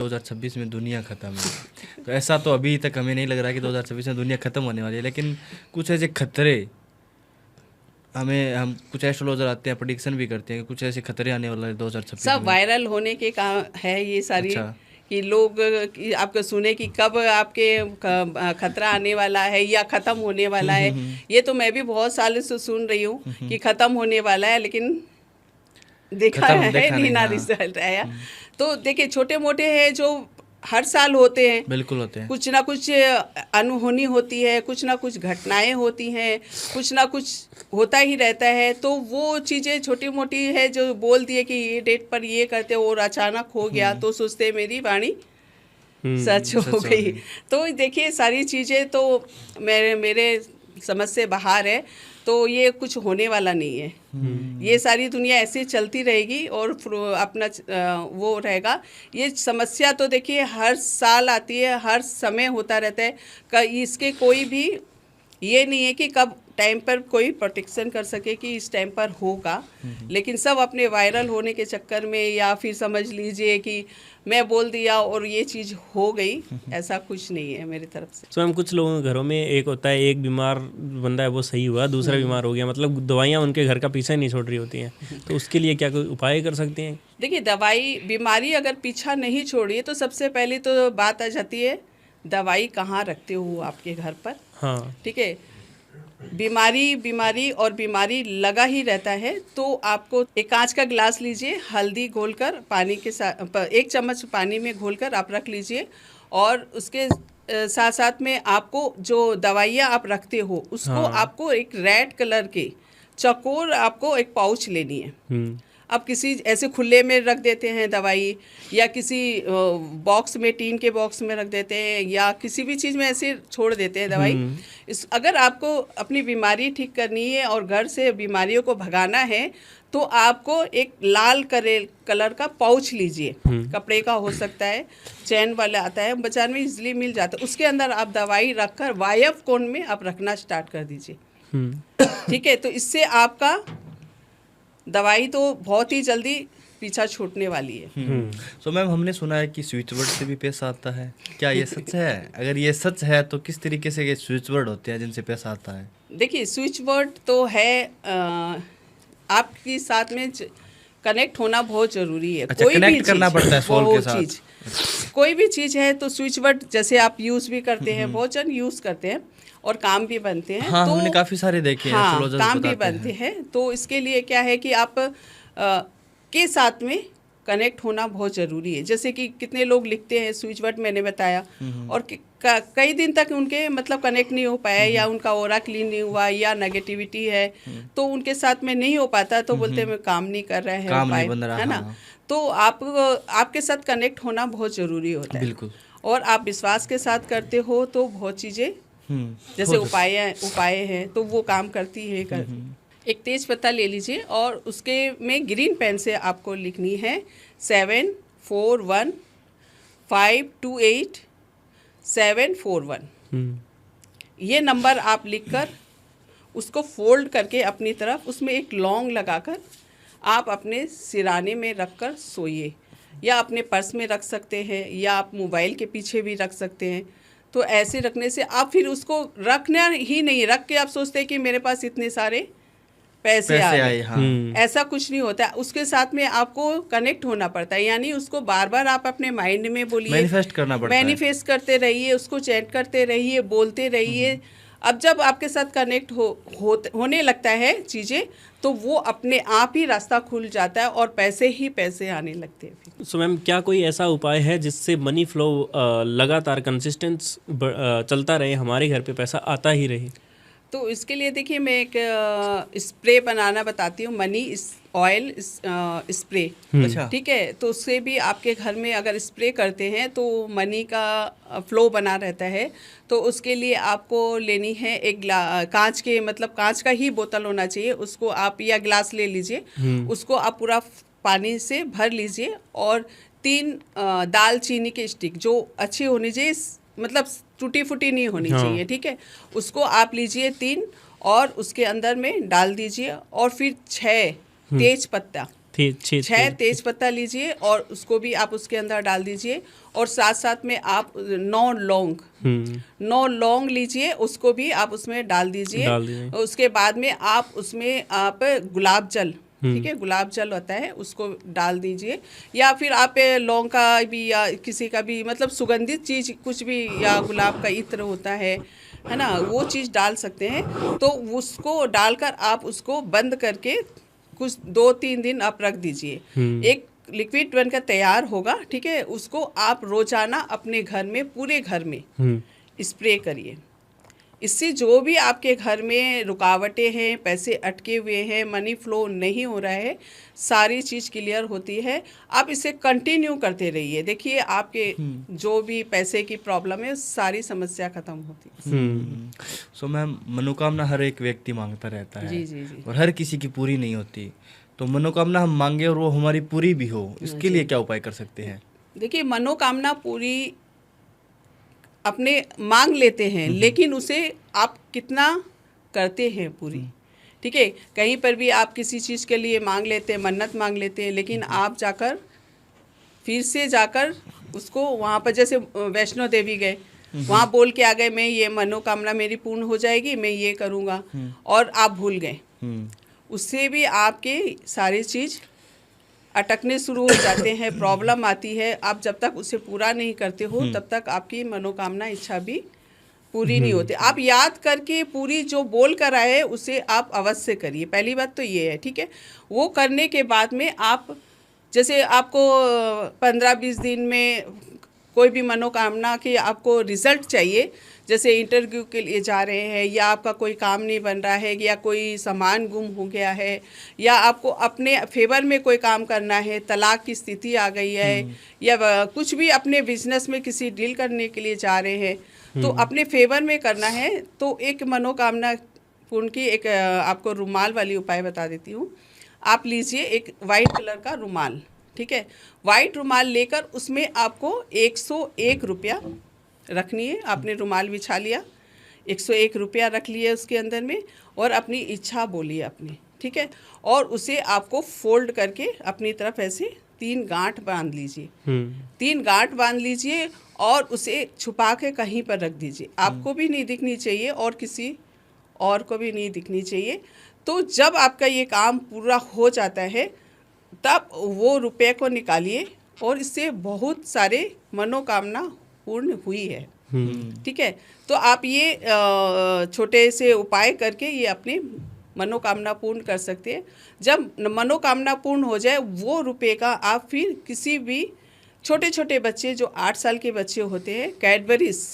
2026 में दुनिया खत्म है। तो ऐसा तो अभी तक हमें नहीं लग रहा कि 2026 में दुनिया खत्म होने वाली है, लेकिन कुछ ऐसे खतरे हम कुछ एस्ट्रोलॉजर आते हैं, प्रेडिक्शन भी करते हैं कि कुछ ऐसे खतरे आने वाले हैं 2026 सब में। वायरल होने के काम है ये सारी। अच्छा। कि लोग कि आपको सुने कि कब आपके खतरा आने वाला है या ख़त्म होने वाला है। ये तो मैं भी बहुत सालों से सुन रही हूँ कि ख़त्म होने वाला है, लेकिन देखा है देखा नहीं ना, हाँ। रिजल्ट आया। तो देखिए छोटे मोटे हैं जो हर साल होते हैं, बिल्कुल होते हैं। कुछ ना कुछ अनहोनी होती है, कुछ ना कुछ घटनाएं होती हैं, कुछ ना कुछ होता ही रहता है। तो वो चीज़ें छोटी मोटी है जो बोल दिए कि ये डेट पर ये करते और अचानक हो गया, तो सोचते मेरी वाणी सच हो गई। तो देखिए सारी चीज़ें तो मेरे समझ से बाहर है। तो ये कुछ होने वाला नहीं है। ये सारी दुनिया ऐसे चलती रहेगी और अपना वो रहेगा। ये समस्या तो देखिए हर साल आती है, हर समय होता रहता है। इसके कोई भी ये नहीं है कि कब टाइम पर कोई प्रोटेक्शन कर सके कि इस टाइम पर होगा। लेकिन सब अपने वायरल होने के चक्कर में, या फिर समझ लीजिए कि मैं बोल दिया और ये चीज़ हो गई, ऐसा कुछ नहीं है मेरी तरफ से। तो हम कुछ लोगों के घरों में एक होता है, एक बीमार बंदा है वो सही हुआ, दूसरा बीमार हो गया, मतलब दवाइयाँ उनके घर का पीछा नहीं छोड़ रही होती हैं। तो उसके लिए क्या कोई उपाय कर सकते हैं? देखिए दवाई बीमारी अगर पीछा नहीं छोड़ी है तो सबसे पहले तो बात आ जाती है दवाई कहाँ रखते हो आपके घर पर। हाँ ठीक है। बीमारी लगा ही रहता है तो आपको एक कांच का गिलास लीजिए, हल्दी घोलकर पानी के साथ 1 चम्मच पानी में घोलकर आप रख लीजिए। और उसके साथ साथ में आपको जो दवाइयाँ आप रखते हो उसको हाँ। आपको एक रेड कलर के चकोर आपको एक पाउच लेनी है। अब किसी ऐसे खुले में रख देते हैं दवाई, या किसी बॉक्स में, टीन के बॉक्स में रख देते हैं, या किसी भी चीज़ में ऐसे छोड़ देते हैं दवाई। अगर आपको अपनी बीमारी ठीक करनी है और घर से बीमारियों को भगाना है तो आपको एक लाल कलर का पाउच लीजिए। कपड़े का हो सकता है, चैन वाला आता है, बाजार में इजीली मिल जाता है। उसके अंदर आप दवाई रखकर वायव कोण में आप रखना स्टार्ट कर दीजिए। ठीक है। तो इससे आपका दवाई तो बहुत ही जल्दी पीछा छूटने वाली है। तो मैम हमने सुना है कि स्विच वर्ड से भी पैसा आता है, क्या ये सच है? अगर ये सच है तो किस तरीके से ये स्विच वर्ड होते हैं जिनसे पैसा आता है? देखिए स्विच वर्ड तो है आपके साथ में कनेक्ट होना बहुत ज़रूरी है। अच्छा, कोई भी कनेक्ट करना पड़ता है सोल के साथ। कोई भी चीज़ है तो स्विच वर्ड जैसे आप यूज़ भी करते हैं, बहुत जन यूज़ करते हैं और काम भी बनते हैं। हाँ, तो हमने काफ़ी सारे देखे हैं। हाँ, काम भी बनते हैं। तो इसके लिए क्या है कि आप के साथ में कनेक्ट होना बहुत ज़रूरी है। जैसे कि कितने लोग लिखते हैं स्विच वर्ड, मैंने बताया, और कई दिन तक उनके मतलब कनेक्ट नहीं हो पाया, या उनका ओरा क्लीन नहीं हुआ, या नेगेटिविटी है तो उनके साथ में नहीं हो पाता, तो बोलते हैं काम नहीं कर रहे हैं, काम नहीं बन रहा, है ना। हाँ। तो आपके साथ कनेक्ट होना बहुत ज़रूरी होता है। बिल्कुल। और आप विश्वास के साथ करते हो तो बहुत चीज़ें जैसे उपाय हैं तो वो काम करती है। एक तेज पत्ता ले लीजिए और उसके में ग्रीन पेन से आपको लिखनी है 741528 741। ये नंबर आप लिखकर उसको फोल्ड करके अपनी तरफ, उसमें एक लौंग लगाकर आप अपने सिराने में रखकर सोइए, या अपने पर्स में रख सकते हैं, या आप मोबाइल के पीछे भी रख सकते हैं। तो ऐसे रखने से आप फिर उसको रखना ही नहीं, रख के आप सोचते हैं कि मेरे पास इतने सारे पैसे आए। हाँ। ऐसा कुछ नहीं होता। उसके साथ में आपको कनेक्ट होना पड़ता है, यानी उसको बार बार आप अपने माइंड में बोलिए, मैनिफेस्ट करना पड़ता है। मैनिफेस्ट करते रहिए, उसको चैंट करते रहिए, बोलते रहिए। अब जब आपके साथ कनेक्ट होने लगता है चीज़ें, तो वो अपने आप ही रास्ता खुल जाता है और पैसे ही पैसे आने लगते हैं। सो मैम, क्या कोई ऐसा उपाय है जिससे मनी फ्लो लगातार कंसिस्टेंट चलता रहे, हमारे घर पे पैसा आता ही रहे? तो इसके लिए देखिए मैं एक स्प्रे बनाना बताती हूँ, मनी ऑयल स्प्रे। अच्छा। ठीक है। तो उससे भी आपके घर में अगर स्प्रे करते हैं तो मनी का फ्लो बना रहता है। तो उसके लिए आपको लेनी है एक कांच के, मतलब कांच का ही बोतल होना चाहिए। उसको आप, या गिलास ले लीजिए, उसको आप पूरा पानी से भर लीजिए, और 3 दालचीनी के स्टिक जो अच्छी होनी चाहिए, मतलब टूटी फूटी नहीं होनी चाहिए। ठीक है। उसको आप लीजिए 3, और उसके अंदर में डाल दीजिए, और फिर 6 तेज पत्ता छह तेज पत्ता लीजिए और उसको भी आप उसके अंदर डाल दीजिए, और साथ साथ में आप 9 लौंग लीजिए, उसको भी आप उसमें डाल दीजिए। उसके बाद में आप उसमें आप गुलाब जल, ठीक है, गुलाब जल होता है, उसको डाल दीजिए, या फिर आप लौंग का भी या किसी का भी मतलब सुगंधित चीज़ कुछ भी, या गुलाब का इत्र होता है ना, वो चीज़ डाल सकते हैं। तो उसको डालकर आप उसको बंद करके कुछ 2-3 दिन आप रख दीजिए, एक लिक्विड बनकर तैयार होगा, ठीक है। उसको आप रोजाना अपने घर में, पूरे घर में स्प्रे करिए। इससे जो भी आपके घर में रुकावटें हैं, पैसे अटके हुए हैं, मनी फ्लो नहीं हो रहा है, सारी चीज़ क्लियर होती है। आप इसे कंटिन्यू करते रहिए, देखिए आपके जो भी पैसे की प्रॉब्लम है सारी समस्या खत्म होती है। सो मैम, मनोकामना हर एक व्यक्ति मांगता रहता है। जी। और हर किसी की पूरी नहीं होती, तो मनोकामना हम मांगे और वो हमारी पूरी भी हो, इसके लिए क्या उपाय कर सकते हैं? देखिए, मनोकामना पूरी अपने मांग लेते हैं, लेकिन उसे आप कितना करते हैं पूरी, ठीक है। कहीं पर भी आप किसी चीज़ के लिए मांग लेते हैं, मन्नत मांग लेते हैं, लेकिन आप जाकर फिर से जाकर उसको वहाँ पर, जैसे वैष्णो देवी गए, वहाँ बोल के आ गए मैं ये मनोकामना मेरी पूर्ण हो जाएगी, मैं ये करूँगा, और आप भूल गए, उससे भी आपके सारी चीज़ अटकने शुरू हो जाते हैं, प्रॉब्लम आती है। आप जब तक उसे पूरा नहीं करते हो तब तक आपकी मनोकामना इच्छा भी पूरी नहीं होती। आप याद करके पूरी जो बोल कर आए उसे आप अवश्य करिए, पहली बात तो ये है, ठीक है। वो करने के बाद में आप, जैसे आपको 15-20 दिन में कोई भी मनोकामना की आपको रिजल्ट चाहिए, जैसे इंटरव्यू के लिए जा रहे हैं, या आपका कोई काम नहीं बन रहा है, या कोई सामान गुम हो गया है, या आपको अपने फेवर में कोई काम करना है, तलाक की स्थिति आ गई है, या कुछ भी अपने बिजनेस में किसी डील करने के लिए जा रहे हैं, तो अपने फेवर में करना है, तो एक मनोकामना पूर्ण की एक आपको रुमाल वाली उपाय बता देती हूँ। आप लीजिए एक वाइट कलर का रुमाल, ठीक है। वाइट रुमाल लेकर उसमें आपको 101 रुपया रखनी है। आपने रुमाल बिछा लिया, 101 रुपया रख लिया उसके अंदर में, और अपनी इच्छा बोलिए अपनी, ठीक है। और उसे आपको फोल्ड करके अपनी तरफ ऐसे 3 गांठ बांध लीजिए, 3 गांठ बांध लीजिए, और उसे छुपा के कहीं पर रख दीजिए। आपको भी नहीं दिखनी चाहिए और किसी और को भी नहीं दिखनी चाहिए। तो जब आपका ये काम पूरा हो जाता है तब वो रुपये को निकालिए, और इससे बहुत सारे मनोकामना पूर्ण हुई है, ठीक है। तो आप ये छोटे से उपाय करके ये अपनी मनोकामना पूर्ण कर सकते हैं। जब मनोकामना पूर्ण हो जाए, वो रुपये का आप फिर किसी भी छोटे छोटे बच्चे जो 8 साल के बच्चे होते हैं, कैडबरीज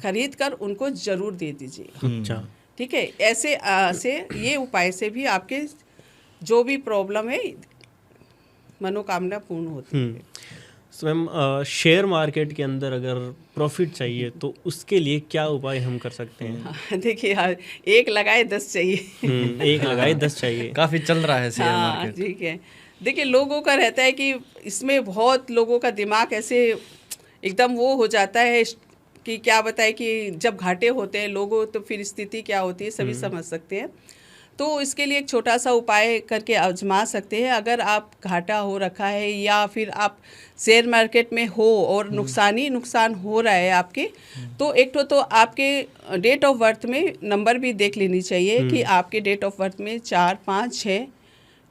खरीद कर उनको ज़रूर दे दीजिए, अच्छा, ठीक है। ऐसे से ये उपाय से भी आपके जो भी प्रॉब्लम है मनोकामना पूर्ण होती है। तो मैम, शेयर मार्केट के अंदर अगर प्रॉफिट चाहिए तो उसके लिए क्या उपाय हम कर सकते हैं? हाँ, देखिए यार, एक लगाए 10 चाहिए। एक लगाए 10 चाहिए। काफ़ी चल रहा है शेयर हाँ, मार्केट। ठीक है। देखिए, लोगों का रहता है कि इसमें बहुत लोगों का दिमाग ऐसे एकदम वो हो जाता है कि क्या बताए कि जब घाटे होते हैं लोगों, तो फिर स्थिति क्या होती है सभी समझ सकते हैं। तो इसके लिए एक छोटा सा उपाय करके आजमा सकते हैं। अगर आप घाटा हो रखा है, या फिर आप शेयर मार्केट में हो और नुकसान ही नुकसान हो रहा है आपके, तो एक तो आपके डेट ऑफ बर्थ में नंबर भी देख लेनी चाहिए कि आपके डेट ऑफ बर्थ में 4, 5, 6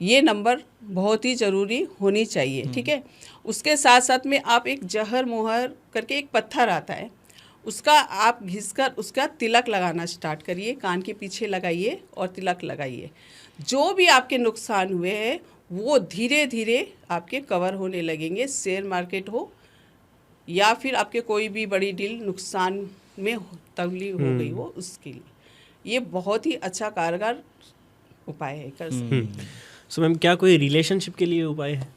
ये नंबर बहुत ही ज़रूरी होनी चाहिए, ठीक है। उसके साथ साथ में आप एक जहर मोहर करके एक पत्थर आता है, उसका आप घिसकर उसका तिलक लगाना स्टार्ट करिए, कान के पीछे लगाइए और तिलक लगाइए। जो भी आपके नुकसान हुए हैं वो धीरे धीरे आपके कवर होने लगेंगे, शेयर मार्केट हो या फिर आपके कोई भी बड़ी डील नुकसान में तब्दील हो गई हो, उसके लिए ये बहुत ही अच्छा कारगर उपाय है, कर सकते हैं। सो मैम, क्या कोई रिलेशनशिप के लिए उपाय है?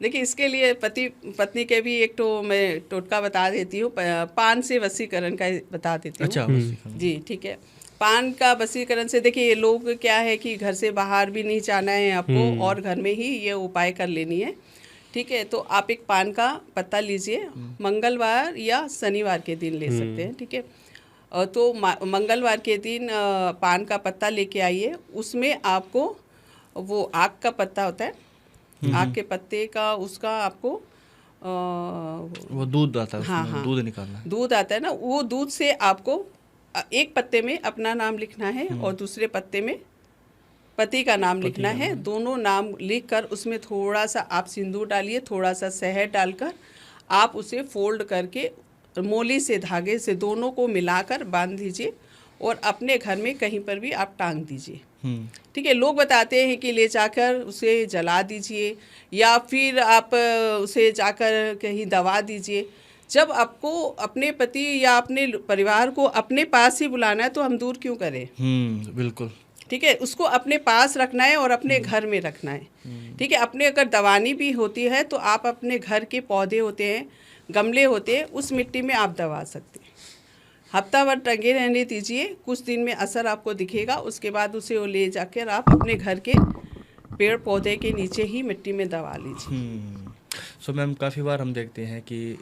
देखिए, इसके लिए पति पत्नी के भी एक तो मैं टोटका बता देती हूँ, पान से वशीकरण का बता देती हूँ। अच्छा, जी, ठीक है। पान का वशीकरण से देखिए, लोग क्या है कि घर से बाहर भी नहीं जाना है आपको, और घर में ही ये उपाय कर लेनी है, ठीक है। तो आप एक पान का पत्ता लीजिए, मंगलवार या शनिवार के दिन ले सकते हैं, ठीक है। तो मंगलवार के दिन पान का पत्ता लेके आइए, उसमें आपको वो आक का पत्ता होता है, आक के पत्ते का उसका आपको वो दूध आता है, हाँ, उसमें हाँ। दूध निकालना है। दूध आता है ना, वो दूध से आपको एक पत्ते में अपना नाम लिखना है और दूसरे पत्ते में पति का नाम लिखना है। दोनों नाम लिखकर उसमें थोड़ा सा आप सिंदूर डालिए, थोड़ा सा शहद डालकर आप उसे फोल्ड करके मोली से धागे से दोनों को मिलाकर बांध दीजिए और अपने घर में कहीं पर भी आप टांग दीजिए। ठीक है। लोग बताते हैं कि ले जाकर उसे जला दीजिए या फिर आप उसे जाकर कहीं दबा दीजिए। जब आपको अपने पति या अपने परिवार को अपने पास ही बुलाना है तो हम दूर क्यों करें? बिल्कुल। ठीक है, उसको अपने पास रखना है और अपने घर में रखना है। ठीक है। अपने अगर दवानी भी होती है तो आप अपने घर के पौधे होते हैं, गमले होते हैं, उस मिट्टी में आप दबा सकते हैं। हफ्ता भर टंगे रहने दीजिए, कुछ दिन में असर आपको दिखेगा। उसके बाद उसे वो ले जाकर आप अपने घर के पेड़ पौधे के नीचे ही मिट्टी में दबा लीजिए। सो मैम, काफ़ी बार हम देखते हैं कि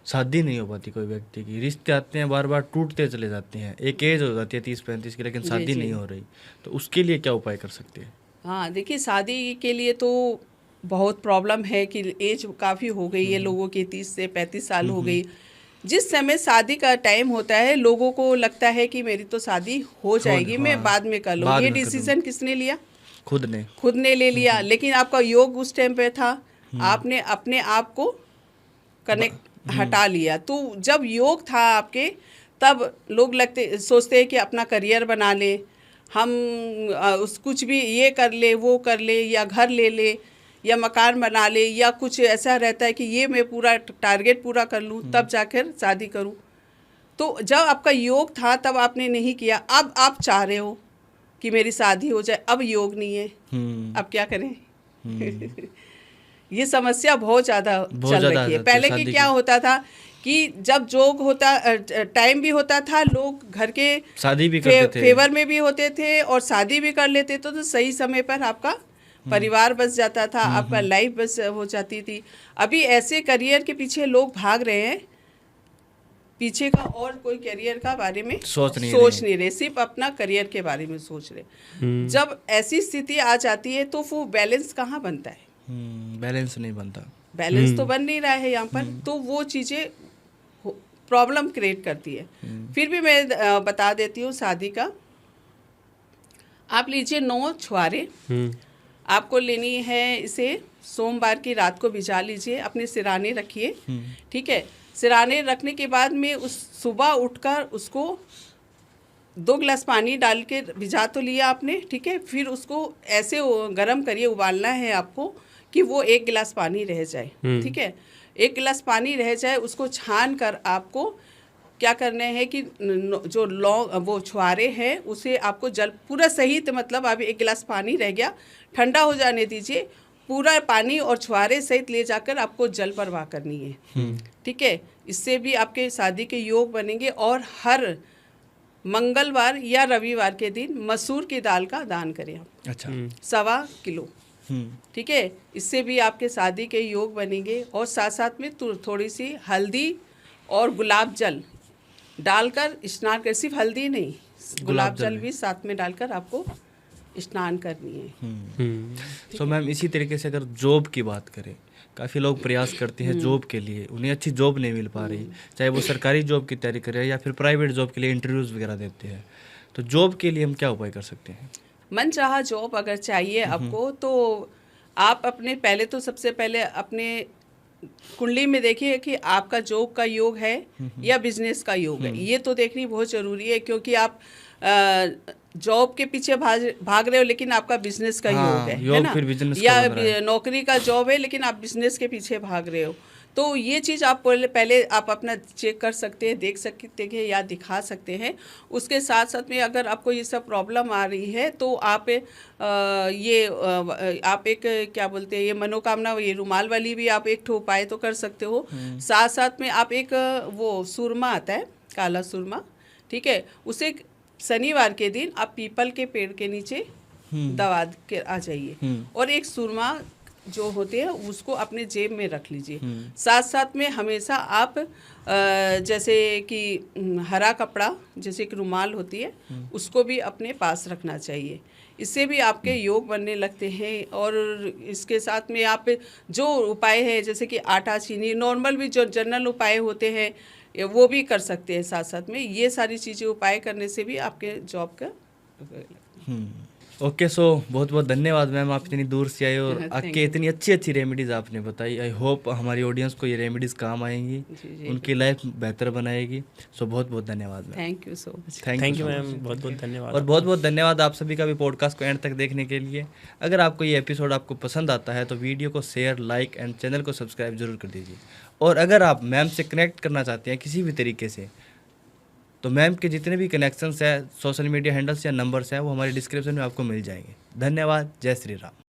शादी नहीं हो पाती कोई व्यक्ति की, रिश्ते आते हैं बार बार टूटते चले जाते हैं, एक एज हो जाती है 30-35 की, लेकिन शादी नहीं हो रही, तो उसके लिए क्या उपाय कर सकते हैं? हाँ, देखिए, शादी के लिए तो बहुत प्रॉब्लम है कि एज काफ़ी हो गई है लोगों की, 30 से 35 साल हो गई। जिस समय शादी का टाइम होता है लोगों को लगता है कि मेरी तो शादी हो जाएगी, मैं बाद में कर लूँ। ये डिसीजन किसने लिया? खुद ने ले लिया। लेकिन आपका योग उस टाइम पे था, आपने अपने आप को कनेक्ट हटा लिया। तो जब योग था आपके, तब लोग सोचते हैं कि अपना करियर बना ले, हम उस कुछ भी ये कर ले, वो कर ले, या घर ले ले, या मकान बना ले, या कुछ ऐसा रहता है कि ये मैं पूरा टारगेट पूरा कर लूँ तब जाकर शादी करूँ। तो जब आपका योग था तब आपने नहीं किया, अब आप चाह रहे हो कि मेरी शादी हो जाए, अब योग नहीं है, अब क्या करें? ये समस्या बहुत ज़्यादा चल रही है। पहले की क्या होता था कि जब जोग होता, टाइम भी होता था, लोग घर के शादी भी करते थे, फेवर में भी होते थे और शादी भी कर लेते थे, तो सही समय पर आपका परिवार बस जाता था, आपका लाइफ बस हो जाती थी। अभी ऐसे करियर के पीछे लोग भाग रहे हैं, पीछे का और कोई करियर का बारे में सोच नहीं रहे, सिर्फ अपना करियर के बारे में सोच रहे। जब ऐसी स्थिति आ जाती है तो वो बैलेंस कहाँ बनता है? बैलेंस नहीं बनता, बैलेंस तो बन नहीं रहा है यहाँ पर। तो वो चीज़ें प्रॉब्लम क्रिएट करती है। फिर भी मैं बता देती हूँ शादी का। आप लीजिए 9 छुआरे, आपको लेनी है। इसे सोमवार की रात को भिजा लीजिए, अपने सिराने रखिए। ठीक है। सिराने रखने के बाद में उस सुबह उठकर उसको 2 गिलास पानी डाल के भिजा तो लिया आपने। ठीक है। फिर उसको ऐसे गर्म करिए, उबालना है आपको कि वो 1 गिलास पानी रह जाए। ठीक है। 1 गिलास पानी रह जाए, उसको छान कर आपको क्या करना है कि जो वो छुआरे हैं उसे आपको जल पूरा सहित, मतलब अभी 1 गिलास पानी रह गया, ठंडा हो जाने दीजिए। पूरा पानी और छुआरे सहित ले जाकर आपको जल प्रवाह करनी है। ठीक है। इससे भी आपके शादी के योग बनेंगे। और हर मंगलवार या रविवार के दिन मसूर की दाल का दान करें आप। अच्छा। 1.25 किलो। ठीक है। इससे भी आपके शादी के योग बनेंगे। और साथ साथ में थोड़ी सी हल्दी और गुलाब जल डालकर स्नान कर, सिर्फ हल्दी नहीं, गुलाब जल भी साथ में डालकर आपको स्नान करनी है। सो मैम, इसी तरीके से अगर जॉब की बात करें, काफ़ी लोग प्रयास करते हैं जॉब के लिए, उन्हें अच्छी जॉब नहीं मिल पा रही, चाहे वो सरकारी जॉब की तैयारी करें या फिर प्राइवेट जॉब के लिए इंटरव्यूज़ वगैरह देते हैं, तो जॉब के लिए हम क्या उपाय कर सकते हैं? मनचाहा जॉब अगर चाहिए आपको, तो आप अपने पहले तो सबसे पहले अपने कुंडली में देखिए कि आपका जॉब का योग है या बिजनेस का योग है। ये तो देखनी बहुत ज़रूरी है, क्योंकि आप जॉब के पीछे भाग रहे हो लेकिन आपका बिजनेस का योग है ना, या नौकरी का जॉब है लेकिन आप बिजनेस के पीछे भाग रहे हो। तो ये चीज़ आप पहले आप अपना चेक कर सकते हैं, देख सकते हैं या दिखा सकते हैं। उसके साथ साथ में अगर आपको ये सब प्रॉब्लम आ रही है तो आप आप एक क्या बोलते हैं, ये मनोकामना, ये रुमाल वाली भी आप एक उपाय तो कर सकते हो। साथ साथ में आप एक वो सुरमा आता है, काला सुरमा, ठीक है, उसे शनिवार के दिन आप पीपल के पेड़ के नीचे दबा के आ जाइए और एक सुरमा जो होते हैं उसको अपने जेब में रख लीजिए। साथ साथ में हमेशा आप जैसे कि हरा कपड़ा जैसे कि रुमाल होती है उसको भी अपने पास रखना चाहिए। इससे भी आपके योग बनने लगते हैं। और इसके साथ में आप जो उपाय है जैसे कि आटा चीनी नॉर्मल भी जो जनरल उपाय होते हैं वो भी कर सकते हैं। साथ साथ में ये सारी चीज़ें उपाय करने से भी आपके जॉब का ओके, सो बहुत बहुत धन्यवाद मैम, आप इतनी दूर से आए और आके इतनी अच्छी अच्छी रेमेडीज़ आपने बताई। आई होप हमारी ऑडियंस को ये रेमेडीज़ काम आएंगी, उनकी लाइफ बेहतर बनाएगी। सो बहुत बहुत धन्यवाद ma'am. Thank you so much. Thank you ma'am, बहुत बहुत धन्यवाद। और बहुत बहुत धन्यवाद आप सभी का भी पॉडकास्ट को एंड तक देखने के लिए। अगर आपको ये एपिसोड आपको पसंद आता है तो वीडियो को शेयर, लाइक एंड चैनल को सब्सक्राइब जरूर कर दीजिए। और अगर आप मैम से कनेक्ट करना चाहते हैं किसी भी तरीके से तो मैम के जितने भी कनेक्शंस है, सोशल मीडिया हैंडल्स या नंबर्स हैं, वो हमारे डिस्क्रिप्शन में आपको मिल जाएंगे। धन्यवाद। जय श्री राम।